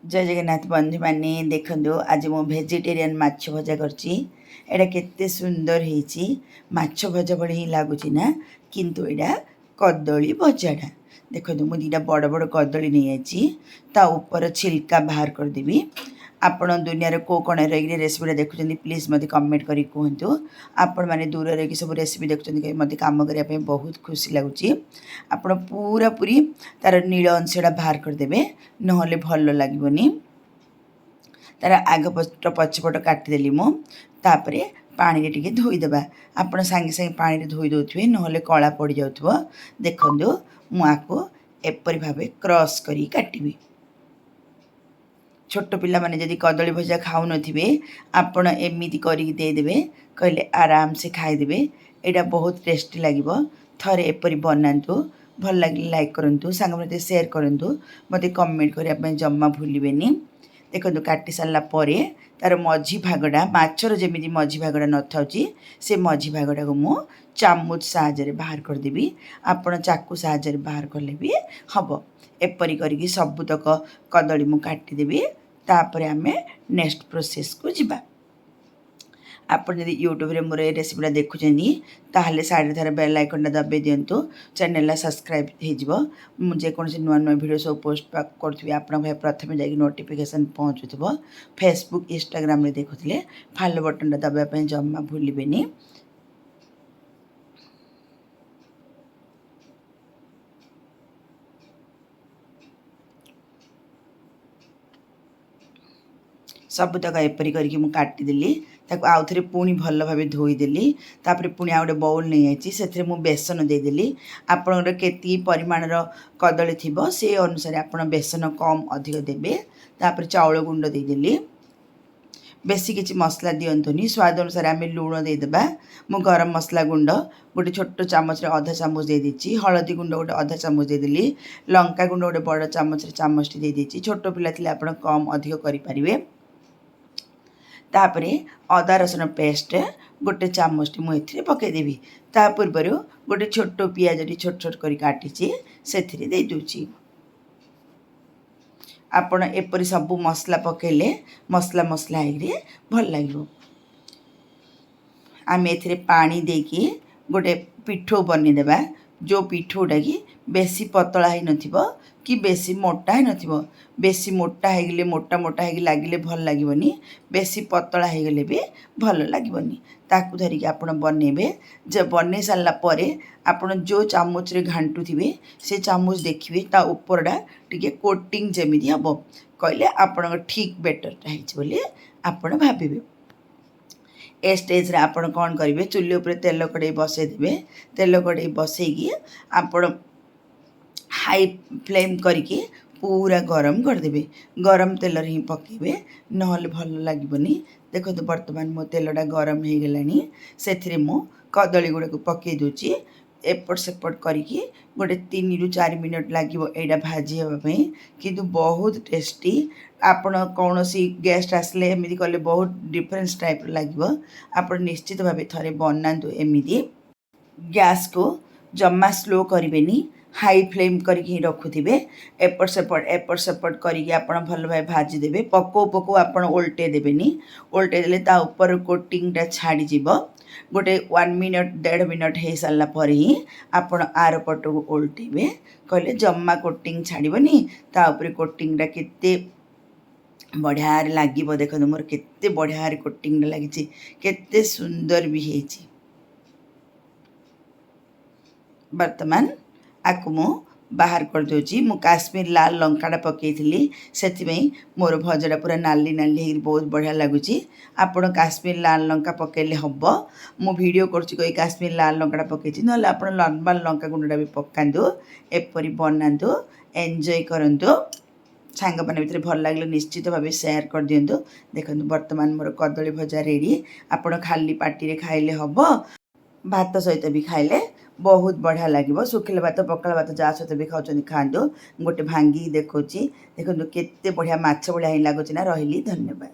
जय जगन्नाथ बंधु मैंने देखो आज मु वेजिटेरियन माछ भजा करते सुंदर होती माछ भजा भली ही लगुच ना किंतु यहाँ कदली भजाटा देखो मुझे दीटा बड़ बड़ कदली नहीं आई ऊपर छिलका बाहर करदेवी आपण दुनिया को कण रही रेसिपीटा देखुं प्लीज मत कमेंट करी कहतु आपण मैंने दूर रही सब रेसिपी देखुं मत कम करने बहुत खुशी लगुच आपण पूरा पूरी तार नील अंशटा बाहर करदे ना भल लगनी तार आग पट पछपट काटिदेली मुझे पानी टे धोईदेवा आप सांगे सांगे पानी धोई दे ना कला पड़ जाऊ देखु मुझे एपरी भाव क्रश करी काटिबी छोट पिला माने जदि कदली भजा खाऊ नथिबे आपण एमिति करी देदेबे कहले आराम से खाईदेबे एटा बहुत टेस्टी लागिबो थरे एपरी बनातु भल लगे लाइक करंतु सांग मते शेयर करंतु मते कमेंट करिया पय जम्मा भूलिबेनी देखो काटी सारा परे तार मझी भागटा माछर जमी मझी भागटा न थाउची से मझी भागटा को मु चामच साहाय्य बाहर करदेवी आपण चाकू साहाय्य बाहर कले भी हम एपरी करके सबुतक कदली मु काटिदेवी तापरे आमे नेक्स्ट प्रोसेस को जिबा आपण जदि यूट्यूब रे मोर रेसिपीटा देखुचेंदी ताहले साइड थारे बेल आइकन दबे दियंतु चैनल सब्सक्राइब हे जिवो मु जे कोनसे नुवा नुवा वीडियो सब पोस्ट करथुबी आपण भाई प्रथमे जाई नोटिफिकेशन पहुंचुथबो फेसबुक इंस्टाग्राम रे देखुथले फॉलो बटन दबा पय जम्मा भूलिबेनी सबुतक एपरी करके मुझे काटिदेली आउ थे पुणी भल भाव धोईदेली तापर पुणी आ गए बाउल नहीं आई से मुझे बेसन देदेली आपणर के परिमाणर कदली थी से अनुसार आप बेसन कम अधिक देवे तापर चाउल गुंड देदेली बेसी किसी मसला दिंतुनि स्वाद अनुसार आम लुण देदेबा मु गरम मसला गुंड गोटे छोट चामच अधा चामच दे देछि हलदी गुंड गोटे अधा चामच देदेली लंका गुंड गोटे बड़ चामच चामच दे देछि छोट पिला थिले आपण कम अधिक करें तापरे अदा रसुण पेस्ट गोटे चामच मुझे पकईदेवी ता पूर्वर गोटे छोट पियाज छोट छोट कर काटी से दूची आपण एपरी सब मसला पकेले मसला मसला है भल लगे आम ए पानी देकी गोटे पिठो बनीदेवा जो पिठोटा कि बेसी पतला ही नथिबो कि बेसी मोटा ही नथिबो बेसी मोटा हो गले मोटा मोटा हो लगे भल लगनी बेसी पतला हो गले भी भल लगनी ताकू धरिकी आप बनइबे जब बन सारा पर आपण जो चामच रे घांटू थे से चामच देखिए ता उपरटा टिके कोटिंग जमी हम कहले आपण ठीक बेटरटा होली आपण भाविबे ए स्टेज रे आपण कौन करेंगे चुल्ली उपर तेल कड़े बसईदे तेल कड़े बसईकी आपण हाई फ्लेम करके पूरा गरम करदे गरम तेल ही पकेबे ना भल लगनी देखो तो बर्तमान मो तेलटा गरम हो गलानी से मु कदली गुड़ाक पकई दूची एपट सेपट करके गोटे 3 ରୁ 4 मिनट लगे यहाँ भाजी हाँपाई किंतु बहुत टेस्टी आपण कौन सी गेस्ट आसले एमती कले बहुत डिफरेंस टाइप लगे आप निश्चित भाव थे बनातु एमती गैस को जम्मा स्लो करें हाई फ्लेम करके रखुवे एपट सेपट करके आप भल भाव भाजी देवे पकौ पकौ आप ओल्टे देवेनि ओल्टे देले ता ऊपर कोटिंगटा छाड़ी गोटे 1 मिनट 1.5 मिनट हो सारा पर ही आप आर पट को ओल्टेबे कहले जम्मा कोटिंग छाड़बनी ता ऊपर कोटिंगटा केते बढ़िया लगे देखो मोर केते बढ़िया कोटिंग लगी केते सुंदर भी है वर्तमान आपको मु बाहर कर दूची मु काश्मीर लाल लंकाटा पकई से मोर भजाटा पूरा नाली नाली बहुत बढ़िया लगुच आपण काश्मीर लाल लंका पकईले हम मु वीडियो करुँच काश्मीर लाल लंकाटा पकई ना आप नॉर्मल लंका गुंडा भी पकातु एपरी बनातु एंजॉय करंतु सांग मैंने भीतर भल लगे निश्चित भाव शेयर कर दिंतु देखो बर्तमान मोर कदली भजा रेडी आपण खाली पार्टी खाइले हम भात सहित भी खाइले बहुत बढ़िया लगे सुखिला भात पखाला भात जहाँ सहित भी खाऊँ खातु गोटे भांगी देखो देखो केते बढ़िया माछ बढ़िया ही लगुच ना रही धन्यवाद।